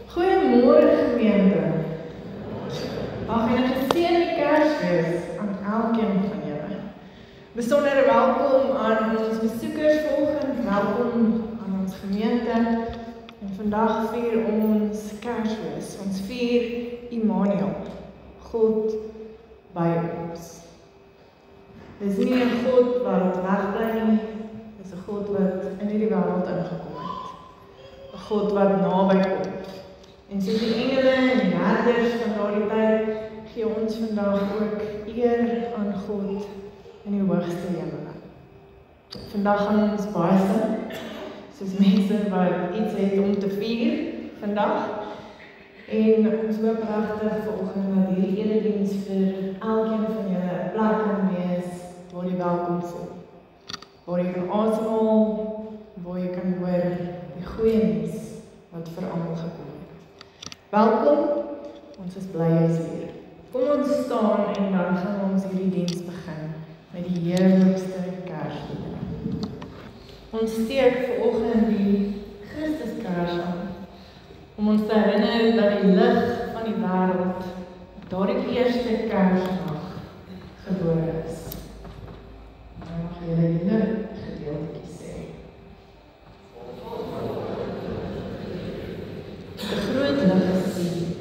Goeiemôre gemeente. Mag en 'n geseënde Kersfees aan elkeen van julle. Besondere welkom aan ons besoekers vanoggend, welkom aan ons gemeente. En vandag vier ons Kersfees. Ons vier Immanuel, God by ons. Dis nie 'n God wat wegbly nie, dis 'n God wat in hierdie wêreld ingekom het. 'n God wat naby kom. En soos die engele en die herders van daardie tyd, gee ons vandag ook eer aan God in die hoogste hemel. Vandag gaan ons baie sing, soos mense wat iets het om te vier vandag. En ons hoop regtig vanoggend dat hierdie erediens vir elkeen van julle 'n plek kan wees waar jy welkom voel. Waar jy kan asemhaal, waar jy kan hoor die goeie nuus wat vir almal gekom het. Welkom, ons is bly jy's hier. Kom ons staan en dan gaan ons hierdie diens begin met die heerlikste Kersliedere. Ons steek vanoggend die Christuskers aan, om ons te herinner dat die lig van die wêreld daardie eerste Kersnag gebore is. Nou mag julle die gedeeltjie sê. Die groot lig gesien,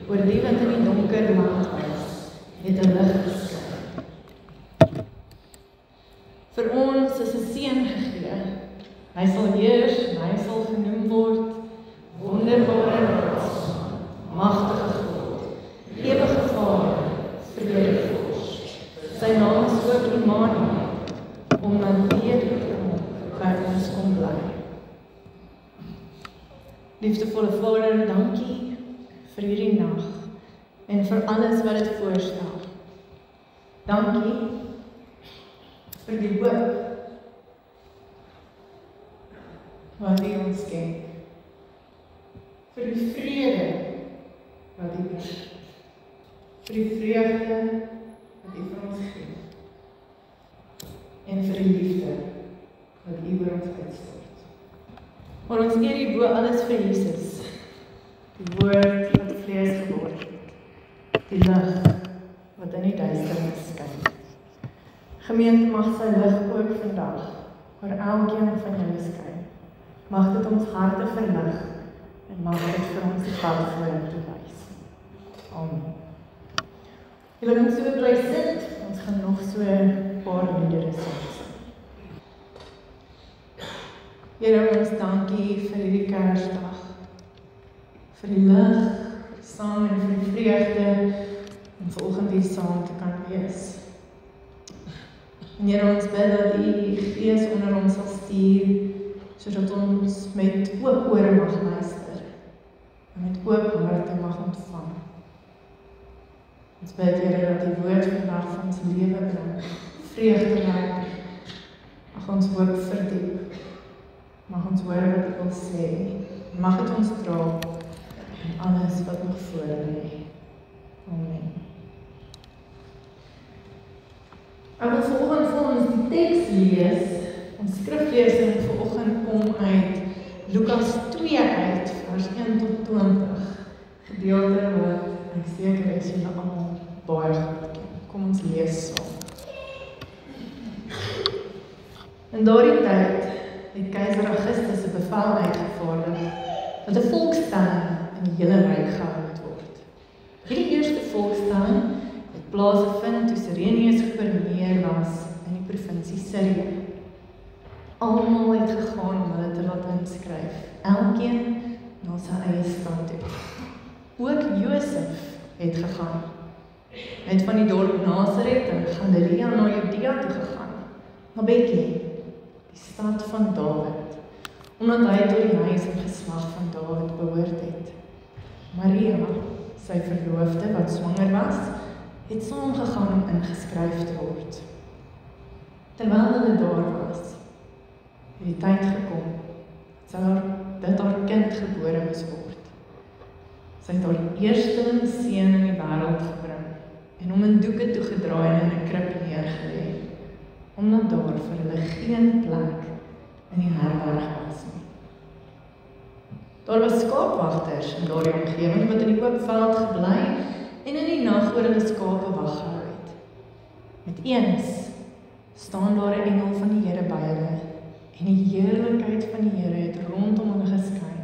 oor die wat in die donker land was, het 'n lig geskyn. Vir ons is 'n seun gegee. Hy sal heers en hy sal genoem word Wonderbare Rots, Magtige God, Ewige Vader, Vredevors. Sy naam is ook Immanuel, omdat hier by ons kom bly. Liefdevolle Vader, dankie vir hierdie nag en vir alles wat dit voorstel. Dankie vir die hoop wat U ons skenk. Vir die vrede wat U gee. Vir die vreugde wat U vir ons gee. En vir die liefde wat U oor ons uitstort. Maar ons eer U bo alles vir Jesus, die woord wat vlees geword het, die lig wat in die duisternis skyn. Gemeente, mag sy lig ook vandag oor elkeen van julle skyn. Mag dit ons harte verlig en mag dit vir ons die pad vorentoe wys. Amen. Julle kan so bly sit, ons gaan nog so 'n paar liedere sing. Here, ons dankie vir hierdie Kersdag, vir die lig, vir die sang en vir die vreugde, om vanoggend hier saam te kan wees. En Here, ons bid dat U die Gees onder ons sal stuur, sodat ons met oop ore mag luister, en met oop harte mag ontvang. Ons bid, Here, dat die woord vandag van ons lewe bring, vreugde maak, mag ons hoop verdiep. Mag ons hoor wat U wil sê, mag dit ons dra in alles wat nog voor lê. Amen. Ek wil vanoggend vir ons die teks lees, ons skriflesing vanoggend kom uit Lukas 2 uit, vers 1 tot 20, gedeelte wat ek seker is julle almal baie goed ken. Kom ons lees saam. In daardie tyd het keiser Augustus 'n bevel uitgevaardig dat 'n volkstelling in die hele ryk gehou moet word. Hierdie eerste volkstelling het plaasgevind toe Cyrenius gouverneur was in die provinsie Sirië. Almal het gegaan om hulle te laat inskryf, elkeen na sy eie stad toe. Ook Josef het gegaan. Hy het van die dorp Nasaret in Galilea na Judea toe gegaan, na Bethlehem, die stad van Dawid, omdat hy tot die huis en geslag van Dawid behoort het. Maria, sy verloofde wat swanger was, het saamgegaan om ingeskryf te word. Terwyl hulle daar was, het die tyd gekom, dat haar kind gebore moes word. Sy het haar eersteling seun in die wêreld gebring, en hom in doeke toegedraai en in 'n krib neergelê, omdat daar vir hulle geen plek in die herberg was nie. Daar was skaapwagters in daardie omgewing wat in die oop veld gebly en in die nag oor hulle skape wag gehou het. Met eens staan daar 'n engel van die Here by hulle en die heerlikheid van die Here het rondom hulle geskyn.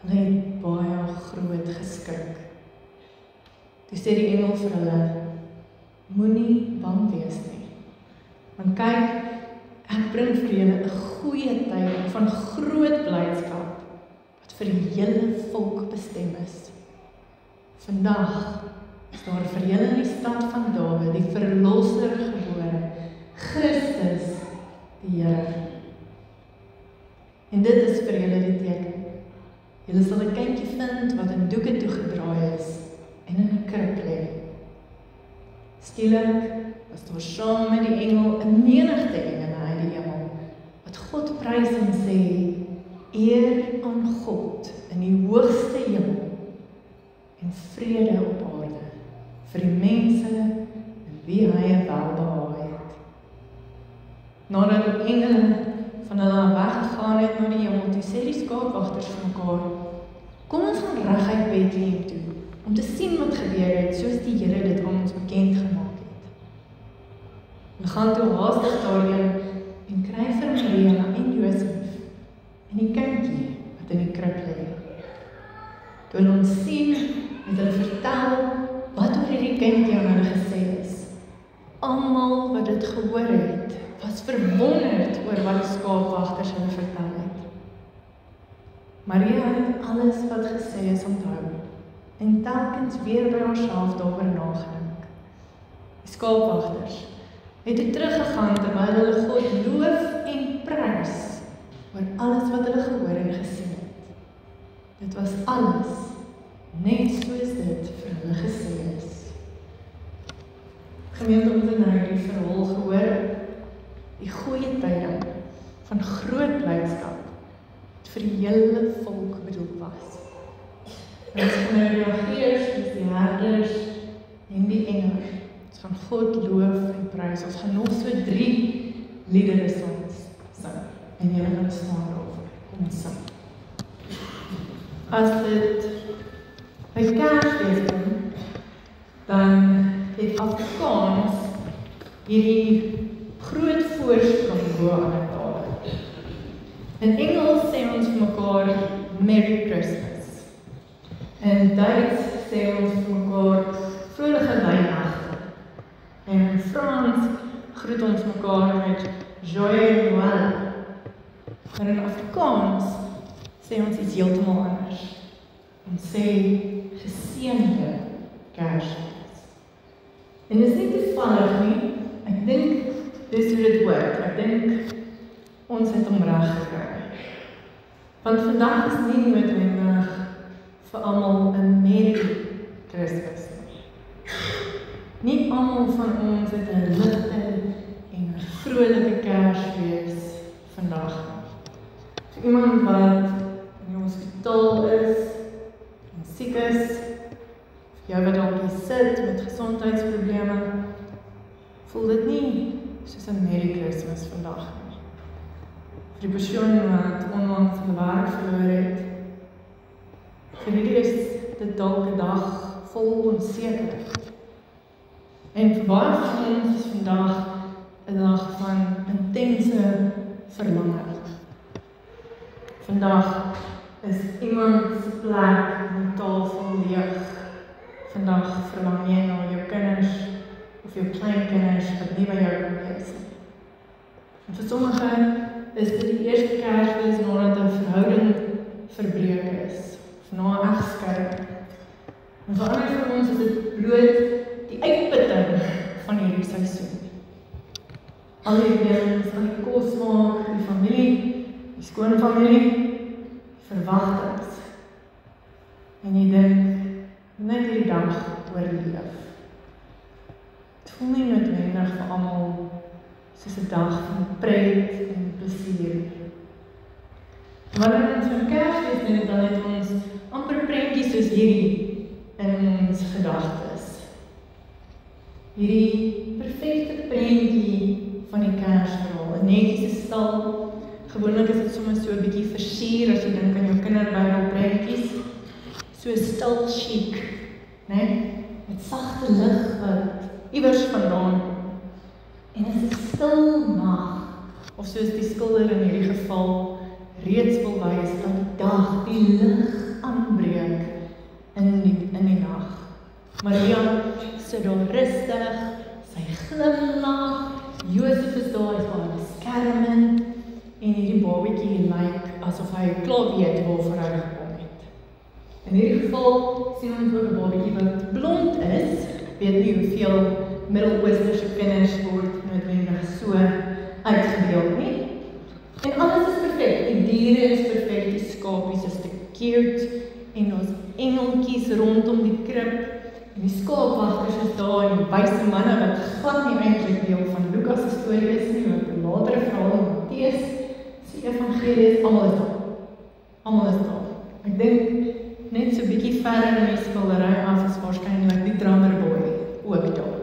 Hulle het baie groot geskrik. Toe sê die engel vir hulle, moenie bang wees nie, want kyk, ek bring vir julle 'n goeie tyding van groot blydskap wat vir die hele volk bestem is. Vandag is daar vir julle in die stad van Dawid die verlosser gebore, Christus die Here. En dit is vir julle die teken. Julle sal 'n kindjie vind wat in doeke toegedraai is en in 'n krib lê. Skielik was daar saam met die engel 'n menigte engele uit die hemel wat God prys en sê, eer aan God in die hoogste hemel en vrede op aarde vir die mense in wie hy 'n welbehae het. Nadat die engele van hulle weggegaan het na die hemel toe, sê die skaapwagters vir mekaar, kom ons gaan reguit Bethlehem toe, om te sien wat gebeur het, soos die Here dit aan ons bekend gemaak het. Hulle gaan toe haastig daarheen en kry vir Maria en Josef en die kindjie wat in die krib lê. Toe hulle ons sien, het hulle vertel wat oor hierdie kindjie aan hulle gesê is. Almal wat dit gehoor het, was verwonderd oor wat die skaapwagters hulle vertel het. Maria het alles wat gesê is onthou en telkens weer by haarself daaroor nagedink. Die skaapwagters het toe teruggegaan terwyl hulle God loof en prys oor alles wat hulle gehoor en gesien het. Dit was alles net soos dit vir hulle gesê is. Gemeente, ons het nou die verhaal gehoor, die goeie tyding van groot blydskap wat vir die hele volk bedoel was. En ons gaan nou reageer soos die herders en die engele. Ons gaan God loof en prys. Ons gaan nog so 3 liedere songs sing. En julle gaan staan daarvoor. Kom ons sing. As dit by Kersfees kom, dan het Afrikaans hierdie groot voorsprong bo aan die tale. In Engels sê ons vir mekaar Merry Christmas. In Duits sê ons vir mekaar vrolige Weihnachten. En in Frans groet ons mekaar met Joyeux Noël. Maar in Afrikaans sê ons iets heeltemal anders. Ons sê geseënde Kersfees. En dit is nie toevallig nie. Ek dink dis hoe dit werk. Ek dink ons het hom reg gekry. Want vandag is nie noodwendig vir almal 'n Merry Christmas nie. Nie almal van ons het 'n ligte en 'n vrolike Kersfees vandag nie. Vir iemand wat in die hospitaal is en siek is, vir jou wat dalk hier sit met gesondheidsprobleme, voel dit nie soos 'n Merry Christmas vandag nie. Vir die persoon wat onlangs hulle werk verloor het, vir die is dit dalk 'n dag vol onsekerheid. En vir baie van ons is vandag 'n dag van intense verlange. Vandag is iemand se plek aan die tafel leeg. Vandag verlang jy na jou kinders of jou kleinkinders wat nie by jou kan wees nie. En vir sommige is dit die eerste Kersfees nadat 'n verhouding verbreek is, of na 'n egskeiding. En vir ander van ons is dit bloot die uitputting van hierdie seisoen. Al die wens, al die kos maak, die familie, die skoonfamilie, die verwagtings. En jy dink, net hierdie dag oorleef. Het voel nie noodwendig vir almal soos 'n dag van pret en plesier. Wanneer ons van Kersfees dink, dan het ons amper prentjies soos hierdie in ons gedagtes. Hierdie perfekte prentjie van die Kersverhaal, 'n netjiese stal, Gewoonlik is dit sommer so 'n bietjie versier as jy dink aan jou kinderbybel prentjies. So 'n stil chic, né? Met sagte lig wat iewers vandaan kom. En dit is 'n stil nag, of soos die skilder in hierdie geval reeds wil wys dat die dag, die lig aanbreek in die nag. Maria sit daar rustig, sy glimlag, Josef is daar, hy's haar beskerming, en hierdie babatjie lyk asof hy klaar weet waarvoor hy gekom het. In hierdie geval sien ons ook 'n babatjie wat blond is. Ek weet nie hoeveel Middeloosterse kinders word noodwendig so uitgebeeld nie. En alles is perfek. Die diere is perfek, die skapies is te cute, en ons engeltjies rondom die krib, en die skaapwagters is daar, en die wyse manne wat glad nie eintlik deel van Lukas se storie is nie, want die latere verhaal in Matteus se evangelie is almal is daar. Almal is daar. Ek dink net so 'n bietjie verder in die skildery af is waarskynlik die drummerboy ook daar.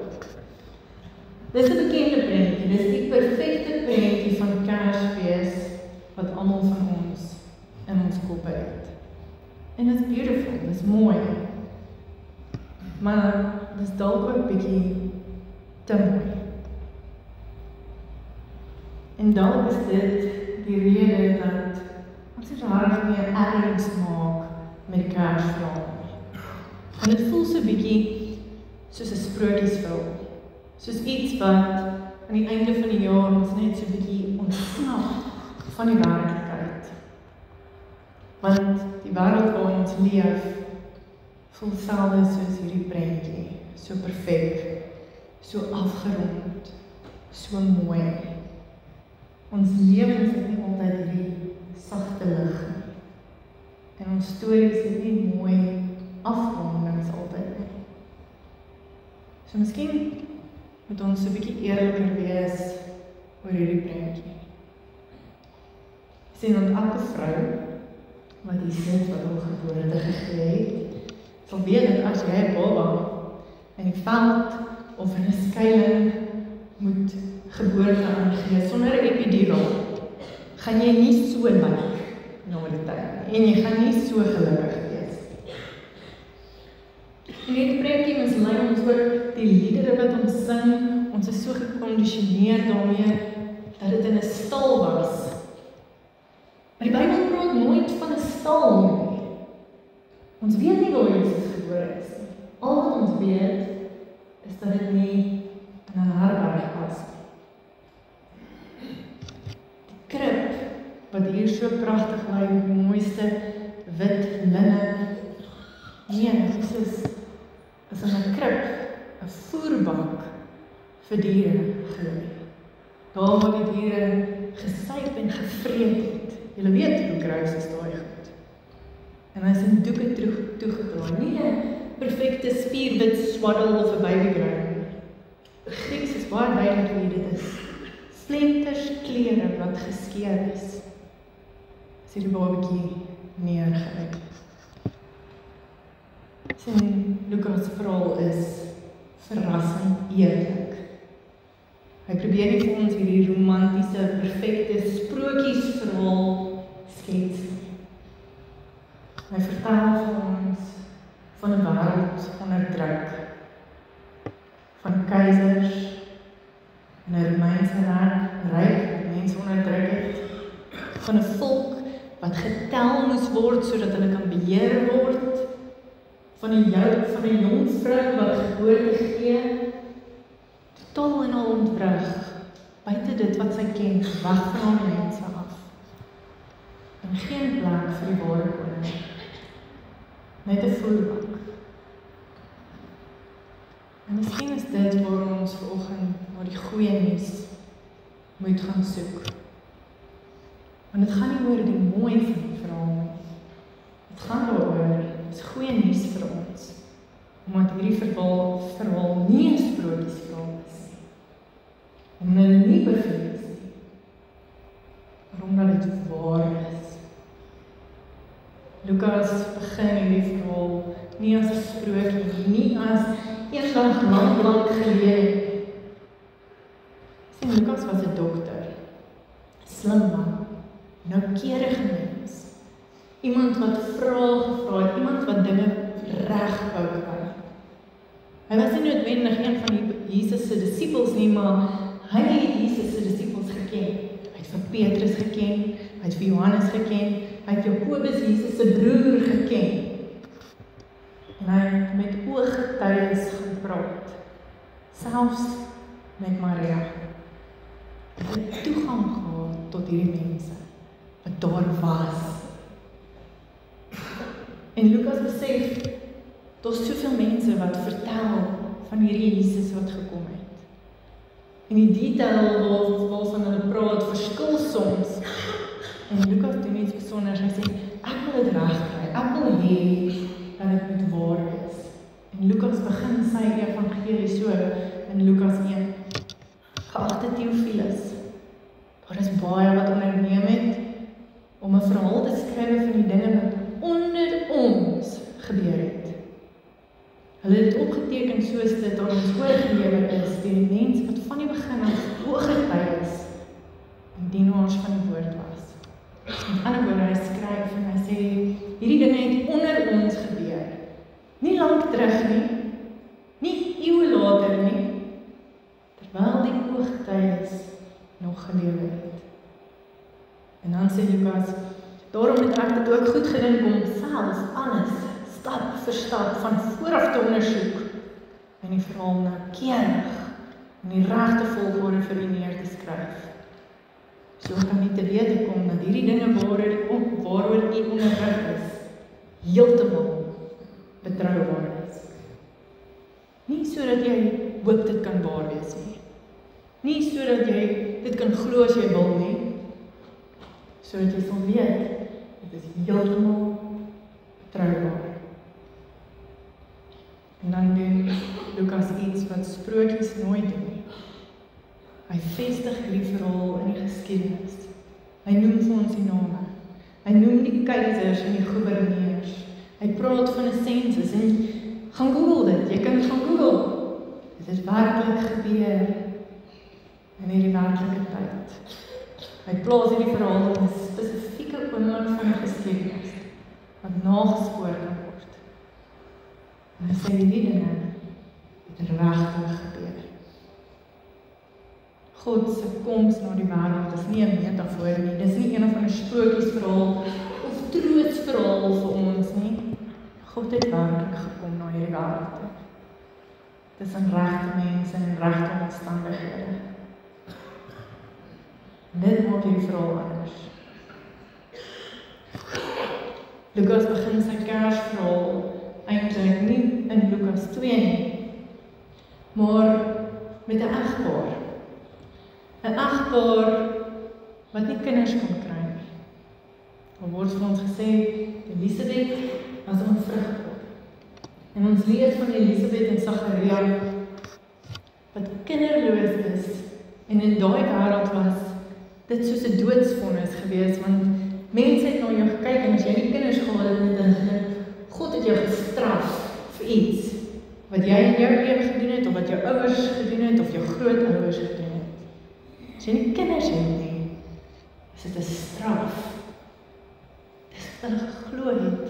Dis 'n bekende prentjie, dis die perfekte prentjie van Kersfees wat almal van ons in ons koppe het. En dit is beautiful, dit is mooi. Maar dis dalk ook bietjie te mooi. En dalk is dit die rede dat ons het regtig meer erns maak met die Kersverhaal. En dit voel so bietjie soos 'n sprokiesfilm. Soos iets wat aan die einde van die jaar ons net so bietjie ontsnap van die werklikheid. Want die wêreld waarin ons leef, voel selfde soos hierdie prentjie, so perfek, so afgerond, so mooi. Ons lewens het nie altyd hierdie sagte lig nie. En ons stories het nie mooi afrondings altyd nie. So miskien moet ons so 'n bietjie eerliker wees oor hierdie prentjie. Sien, want elke vrou wat die kind wat al geboorte gegee het, sal weet dat as jy 'n baba in die veld of in 'n skuiling moet geboorte aangee sonder 'n epiduraal, gaan jy nie so lyk na die tyd en jy gaan nie so gelukkig wees. En hierdie prentjie mislei ons ook die liedere wat ons sing, ons is so gekondisioneer daarmee dat dit in 'n stal was. Maar die Bybel praat nooit van 'n stal nie. Ons weet nie waar Jesus gebore is nie. Al wat ons weet, is dat dit nie in 'n herberg was nie. Die krib, wat hier so pragtig lyk, die mooiste wit linne. Nee, Jesus is in 'n krib, 'n voerbak vir diere gelê. Daar waar die diere gesuip en gevreet het. Julle weet hoe grys is daai goed. En hy is in doeke toegedraai. Nie 'n perfekte spierwit swaddel of 'n babygryn. Grieks is baie duidelik wie dit is. Splinters klere wat geskeur is. As hierdie babatjie neergelê. Sien, Lukas verhaal is verrassend eerlik. Hy probeer nie vir ons hierdie romantiese, perfekte sprokiesverhaal skets nie. Hy vertel vir ons van 'n wêreld onder druk, van keisers en 'n Romeinse ryk wat mense onderdruk het, van 'n volk wat getel moes word sodat hulle kan beheer word, van 'n jong vrou wat geboorte gee, totaal en al ontwrig, buite dit wat sy ken, weg van haar mense af. En geen plek vir die ware koning. Net 'n voerbak. En miskien is dit waar ons vanoggend na die goeie nuus moet gaan soek. Want dit gaan nie oor die mooi van die verhaal nie. Dit gaan daaroor, dit is goeie nuus vir ons. Omdat hierdie verhaal nie 'n sprokiesverhaal is nie. Omdat dit nie perfek is nie. Maar omdat dit waar is. Lukas begin hierdie verhaal nie as 'n sprokie, nie as eendag lank gelede. Sien, Lukas was 'n dokter, 'n slim man, Iemand wat vrae gevra het, iemand wat dinge reg wou kry. Hy was nie noodwendig een van die Jesus se disippels nie, maar hy het Jesus se disippels geken. Hy het vir Petrus geken, hy het vir Johannes geken, hy het Jakobus, Jesus se broer, geken. En hy het met ooggetuies gepraat, selfs met Maria. Hy het toegang gehad tot hierdie mense, wat daar was. En Lukas besef, daar's soveel mense wat vertel van hierdie Jesus wat gekom het. En die detail waarvan hulle praat, verskil soms. En Lukas doen iets besonders, hy sê, ek wil dit reg kry, ek wil hê dat dit moet waar wees. En Lukas begin sy evangelie so in Lukas 1. Geagte Theophilus, daar is baie wat onderneem het om 'n verhaal te skryf van die dinge wat onder ons gebeur het. Hulle het dit opgeteken soos dit aan ons oorgelewer is deur die mense wat van die begin af ooggetuies en dienaars van die woord was. Met ander woorde, hy skryf en hy sê, hierdie dinge het onder ons gebeur. Nie lank terug nie eeue later nie, terwyl die ooggetuies nog gelewe het. En dan sê Lukas, daarom het ek dit ook goed gedink om selfs alles, stap vir stap, van vooraf te ondersoek, en die verhaal noukeurig, in die regte volgorde vir u neer te skryf. So kan nie te wete kom, dat hierdie dinge waaroor u onderrig is, heeltemal betroubaar is. Nie sodat jy hoop dit kan waar wees nie. Nie sodat jy dit kan glo as jy wil nie, sodat jy sal weet, dit is heeltemal betroubaar. En dan doen Lukas iets wat sprokies nooit doen nie. Hy vestig hierdie verhaal in die geskiedenis. Hy noem vir ons die name. Hy noem die keisers en die gouverneurs. Hy praat van 'n sensus en gaan Google dit. Jy kan gaan Google. Dit is werklik gebeur in hierdie werklike tyd. Hy plaas hierdie verhaal in 'n spesifieke oomblik van die geskiedenis wat nagespoor kan word. En hy sê hierdie dinge het regtig gebeur. God se koms na die wêreld is nie 'n metafoor nie. Dis nie een of ander sprokiesverhaal of trootsverhaal vir ons nie. God het werklik gekom na hierdie wêreld. Dis 'n regte mense en regte omstandighede. Dit maak hierdie verhaal anders. Lukas begin sy Kersverhaal eintlik nie in Lukas 2 nie, maar met 'n egpaar. 'n Egpaar wat nie kinders kon kry nie. Daar word vir ons gesê, Elisabeth was onvrugbaar. En ons lees van Elisabeth en Sagaria, wat kinderloos is, en in daai wêreld was dit soos 'n doodsvonnis gewees, want mense het na jou gekyk, en as jy nie kinders gehad het, en God het jou gestraf vir iets, wat jy in jou lewe gedoen het, of wat jou ouers gedoen het, of jou grootouers gedoen het. As jy nie kinders het nie, is dit 'n straf. Dis wat hulle geglo het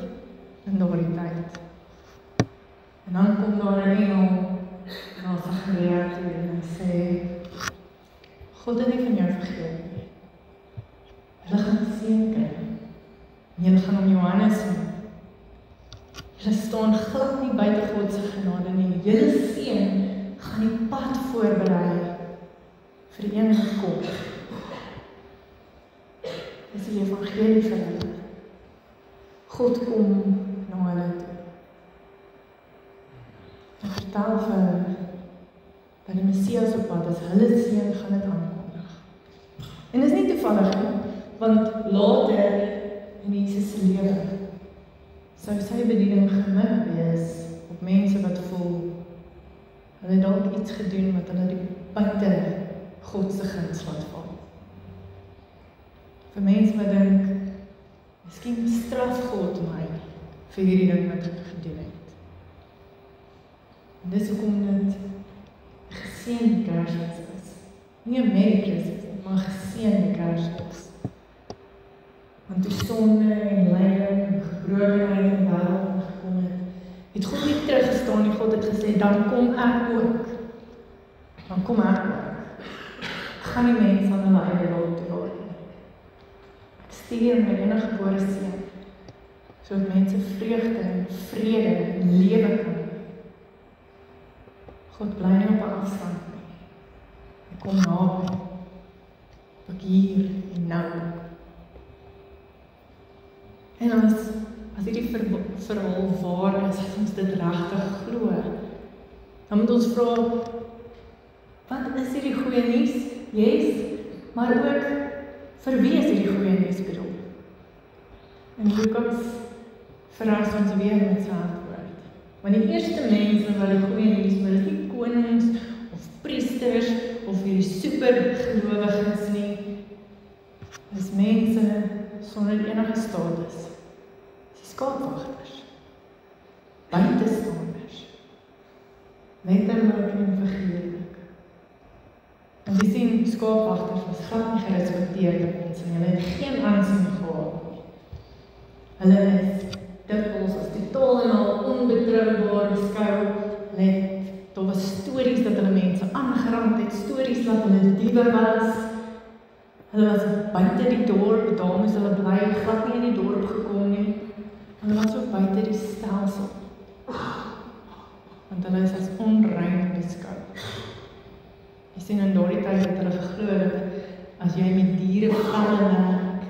in daardie tyd. En dan kom daar 'n engel na Sagaria toe en sê, God het nie van jou vergeet nie. Hulle gaan 'n seun kry. En julle gaan hom Johannes noem. Julle staan glad nie buite God se genade nie. Julle seun gaan die pad voorberei vir die een wat kom. Dis die evangelie vir hulle. God kom na hulle toe. En vertel vir hulle dat die Messias op pad is, hulle seun gaan dit aankondig. En dis nie toevallig nie, want later in Jesus se lewe sou sy bediening gemik wees op mense wat voel hulle het dalk iets gedoen wat hulle die buite God se guns laat val. Vir mense wat dink, miskien straf God my vir hierdie ding wat ek gedoen het. En dis hoekom dit geseënde Kersfees is. Nie 'n Merry Christmas, maar geseënde Kersfees. Want want toe sonde en lyding en gebrokenheid in die wêreld gekom het God nie teruggestaan nie. God het gesê, dan kom ek ook. Dan kom ek ook. Ek gaan nie mense aan hulle eie wil toelaat nie. Ek stuur my eniggebore seun, sodat mense vreugde en vrede en lewe kan hê. God bly nie op 'n afstand nie. Hy kom naby. Ook hier en nou. En as hierdie verhaal waar is, as ons dit regtig glo, dan moet ons vra, wat is hierdie goeie nuus? Yes, maar ook, vir wie is hierdie goeie nuus bedoel? En Lukas verras ons weer met sy antwoord. Want die eerste mense wat die goeie nuus hoor, is nie konings of priesters of hierdie supergelowiges nie. Dis mense sonder enige status. Dis skaapwagters. Buitestanders. Letterlik en figuurlik. En jy sien, skaapwagters was glad nie gerespekteerde mense en hulle het geen aansien gehad nie. Hulle is dikwels as totaal en al onbetroubaar beskou. Daar was stories dat hulle mense aangerand het, stories dat hulle diewe was. Hulle was buite die dorp, daar moes hulle bly, glad nie in die dorp gekom nie. Hulle was ook buite die stelsel. Want hulle is as onrein beskou. Jy sien, in daardie tyd het hulle geglo dat as jy met diere velle werk,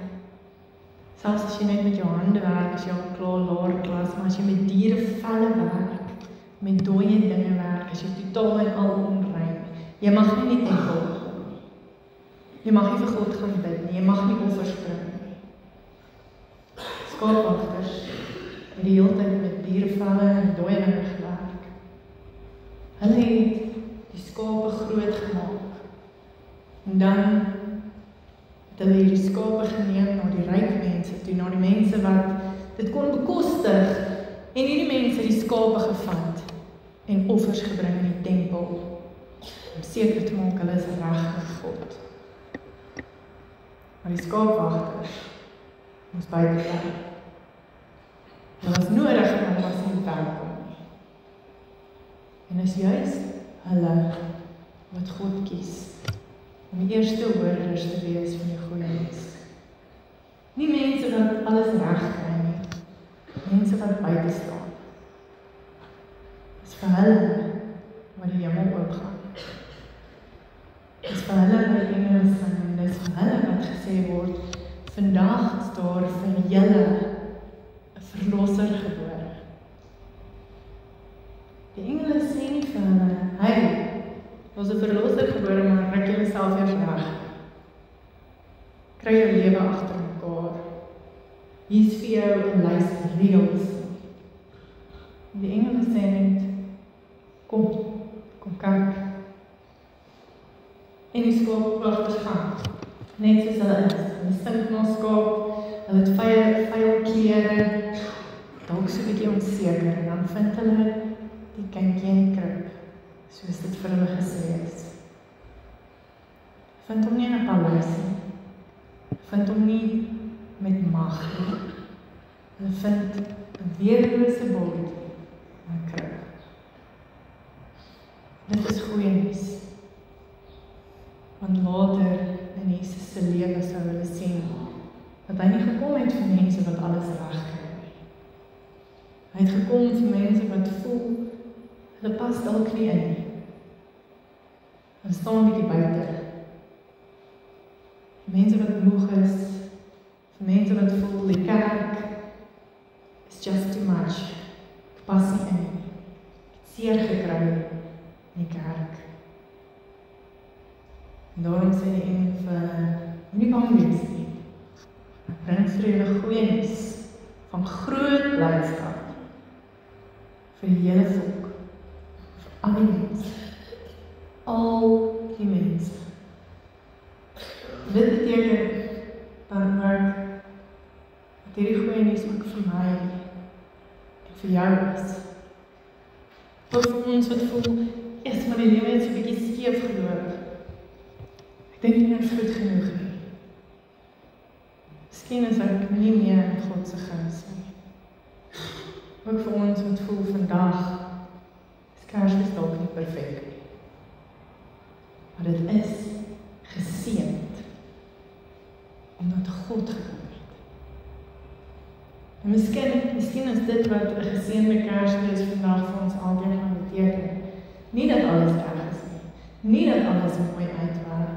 selfs as jy net met jou hande werk, as jy al klaar laer klas, maar as jy met diere velle werk, met dooie dinge werk, as jy totaal en al onrein, jy mag nie in die tempel gaan nie. Jy mag nie vir God gaan bid nie, jy mag nie offers bring nie. Skaapwagters het die hele tyd met dierevelle en dooie dinge gewerk. Hulle het die skape groot gemaak. En dan het hulle hierdie skape geneem na die ryk mense toe, na die mense wat dit kon bekostig, en hierdie mense die skape gevat en offers gebring in die tempel, om seker te maak hulle is reg met God. Maar die skaapwagters moes buite bly. Hulle was nodig, maar hulle was nie welkom nie. En is juist hulle wat God kies om die eerste hoorders te wees van die goeie nuus. Nie mense wat alles reg kry nie, mense wat buite staan. Dis vir hulle wat die hemel oopgaan. Dis vir hulle wat die engele sing, en dis vir hulle wat gesê word, vandag is daar vir julle 'n verlosser gebore. Die engele sê nie vir hulle, hey, ons 'n verlosser gebore, maar ryk julle self eers reg. Kry jou lewe agter mekaar. Hier is vir jou 'n lys reëls. Die engele sê net, kom kyk. En die skaapwagters gaan, net soos hulle is. Hulle stink na skaap, hulle het vuil klere, dalk so 'n bietjie onseker, en dan vind hulle die kindjie in die krib, soos dit vir hulle gesê is. Vind hom nie in 'n paleis nie, vind hom nie met mag nie. Hulle vind 'n weerlose bord in 'n krib. Dit is goeie nuus. Want later in Jesus se lewe sou hulle sien dat hy nie gekom het vir mense wat alles reg kry nie. Hy het gekom vir mense wat voel hulle pas dalk nie in nie. Hulle staan 'n bietjie buite. Vir mense wat moeg is, vir mense wat voel die kerk is just too much. Ek pas nie in nie. Ek het seer gekry in die kerk. En daarom sê die engel vir hulle, moenie bang wees nie. Ek bring vir julle goeie nuus van groot blydskap vir die hele volk, vir al die mense. Al die mense. Dit beteken dan ook dat hierdie goeie nuus ook vir my en vir jou is. Ook vir ons wat voel, yes, maar die lewe het so 'n bietjie skeef geloop. Ek dink nie ons goed genoeg nie. Miskien is ek nie meer in God se guns nie. Ook vir ons wat voel vandag, is Kersfees dalk nie perfek nie. Maar dit is geseënd, omdat God gekom het. En miskien is dit wat 'n geseënde Kersfees vandag vir ons alkeen gaan beteken. Nie dat alles reg is nie dat alles mooi uitwerk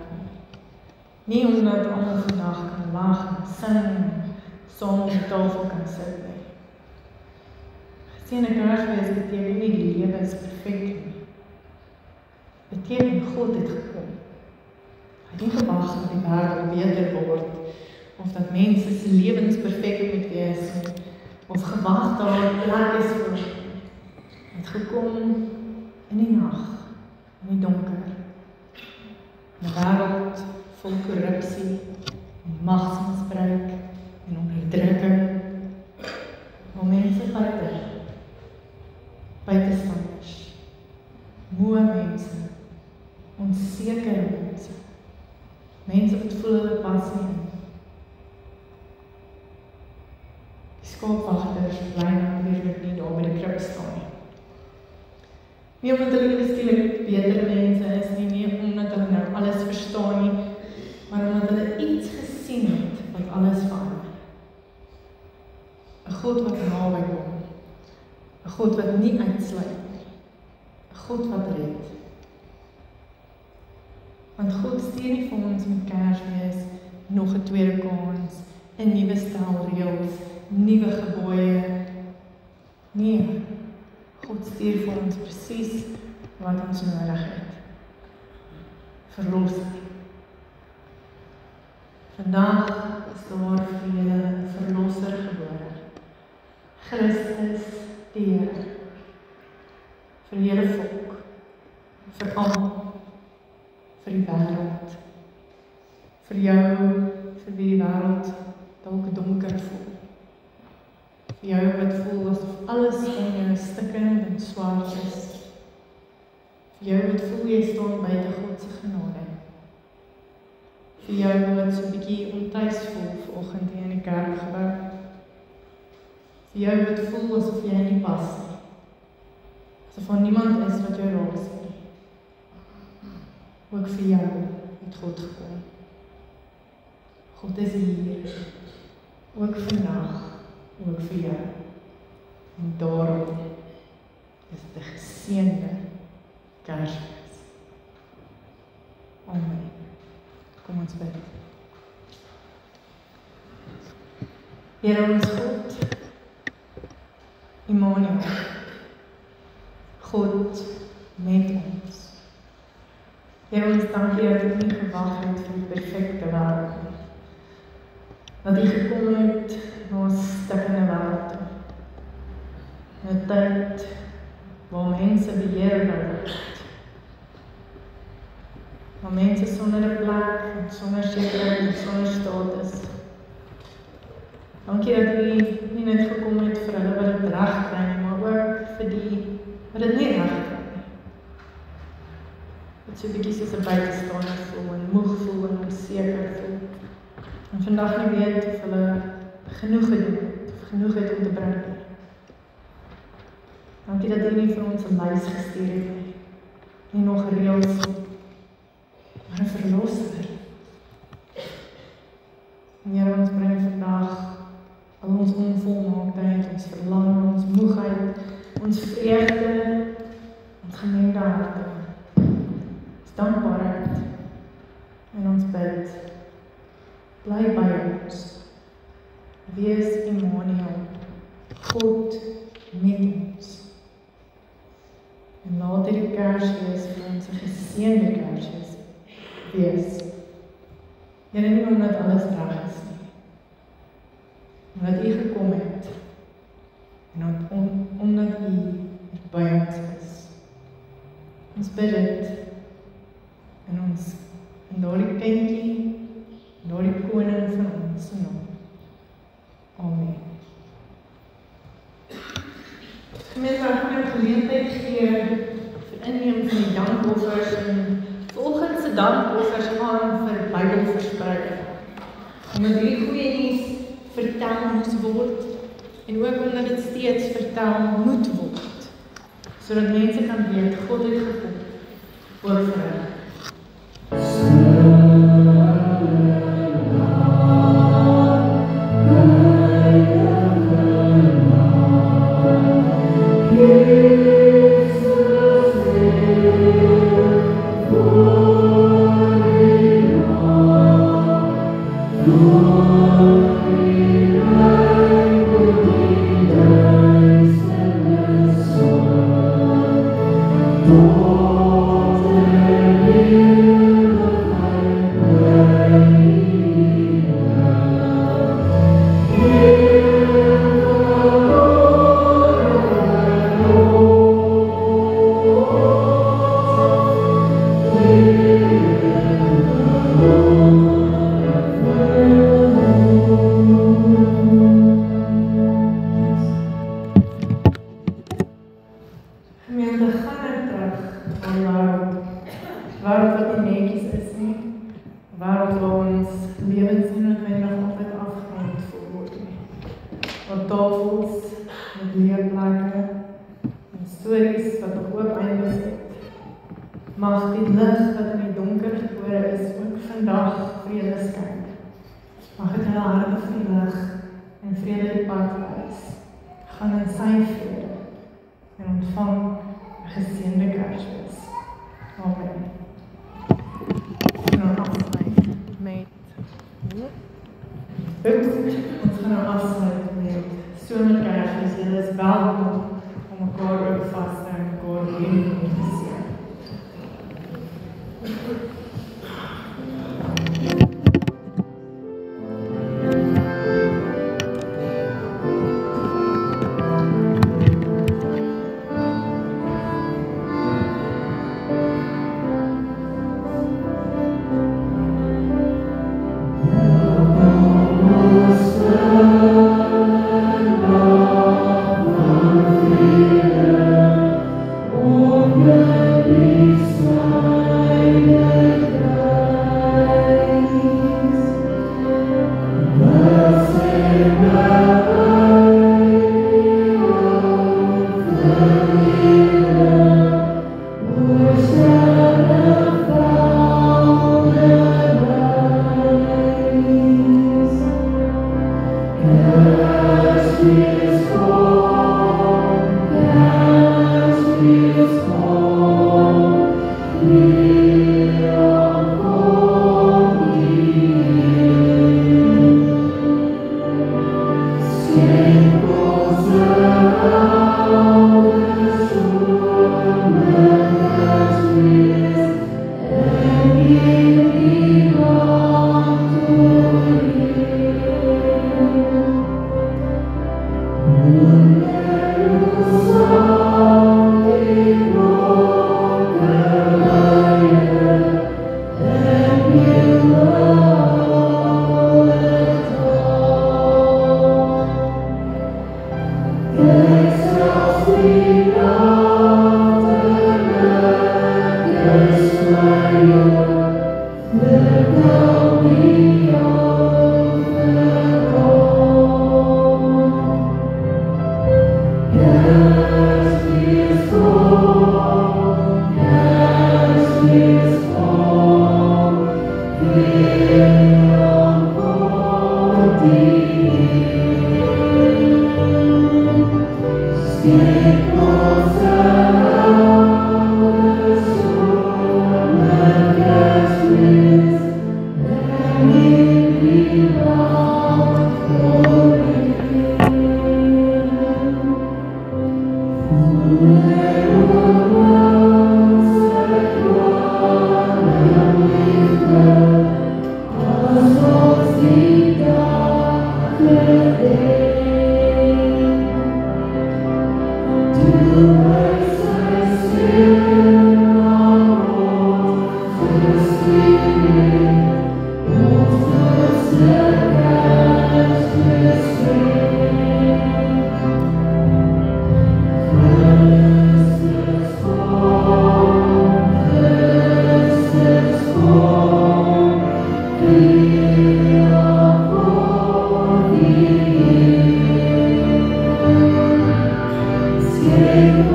nie omdat almal vandag kan lag en sing, saam op die tafel kan sit nie. Geseënde Kersfees beteken nie die lewe is perfek nie. Beteken God het gekom. Hy het nie gewag dat die wêreld beter word, of dat mense se lewens perfek moet wees nie, of gewag dat daar 'n plek is vir hom. Hy het gekom in die nag, in die donker. 'n wêreld vol korrupsie, en magsmisbruik en onderdrukking, waar mense buitestanders, moe mense, onsekere mense wat voel hulle pas nie in. Die skaapwagters bly natuurlik nie daar by die krib staan nie. Nie omdat hulle skielik beter mense is nie omdat hulle nou alles verstaan nie, maar omdat hulle iets gesien het wat alles verander. 'n God wat naby kom, 'n God wat nie uitsluit nie, 'n God wat red. Want God stuur nie vir ons met Kersfees nog 'n tweede kans, 'n nuwe stel reëls, nuwe gebooie. Nee, God stuur vir ons presies wat ons nodig het. Verlossing. Vandag is daar vir julle 'n verlosser gebore. Christus die Here. Vir julle volk. Vir almal. Vir die wêreld. Vir jou, vir wie die wêreld dalk donker voel. Vir jou wat voel asof alles in jou stikkend en swart is. Vir jou wat voel jy staan buite God se genade. Vir jou wat so 'n bietjie ontuis voel vanoggend hier in die kerkgebou. Vir jou wat voel asof jy nie pas nie. Asof daar niemand is wat jou raak sien nie. Ook vir jou het God gekom. God is hier. Ook vandag. Ook vir jou. En daarom is dit 'n geseënde Kersfees. Amen. Kom ons bid. Here ons God, Immanuel, God met ons. Here ons dankie dat U nie gewag het vir die perfekte wêreld nie. Dat U gekom het na 'n stikkende wêreld toe. 'n tyd waar mense beheer word. Waar mense sonder 'n plek, sonder sekerheid en sonder status. Dankie dat U nie net gekom het vir hulle wat dit reg kry nie, maar ook vir die wat dit nie reg kry nie. Wat so 'n bietjie soos 'n buitestander voel en moeg voel en onseker voel. En vandag nie weet of hulle genoeg gedoen het, of genoeg het om te bring nie. Dankie dat U nie vir ons 'n lys gestuur het nie. Nie nog reëls nie, maar 'n verlosser. En Here, ons bring vandag al ons onvolmaaktheid, ons verlang, ons moegheid, ons vreugde, ons gemengde harte, ons dankbaarheid en ons bid. Bly by ons. Wees Immanuel, God met ons. En laat hierdie Kersfees vir ons 'n geseënde Kersfees wees. Here, nie omdat alles reg is nie, omdat U gekom het en omdat U by ons is. Ons bid dit in daardie kindjie, daardie koning van ons se naam. Amen. Gemeente, ek gaan 'n geleentheid gee vir inneem van die dankoffers en volgens se dankoffers gaan vir Bybelverspreiding. Omdat hierdie goeie nuus vertel moes word en ook omdat dit steeds vertel moet word, sodat mense kan weet God het gekom oor vir hulle. Mag die lig wat in die donker gebore is, ook vandag vrede skyn. Mag dit hulle harte verlig en vrede die pad wys. Gaan in sy vrede en ontvang 'n geseënde Kersfees. Amen. Ons gaan afsluit met ons gaan afsluit met somerkersfees. Julle is welkom om mekaar ook vas te hou en mekaar lief te sien. Amen.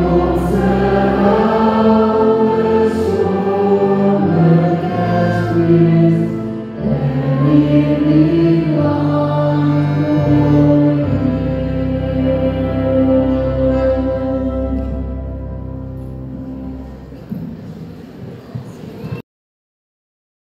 onze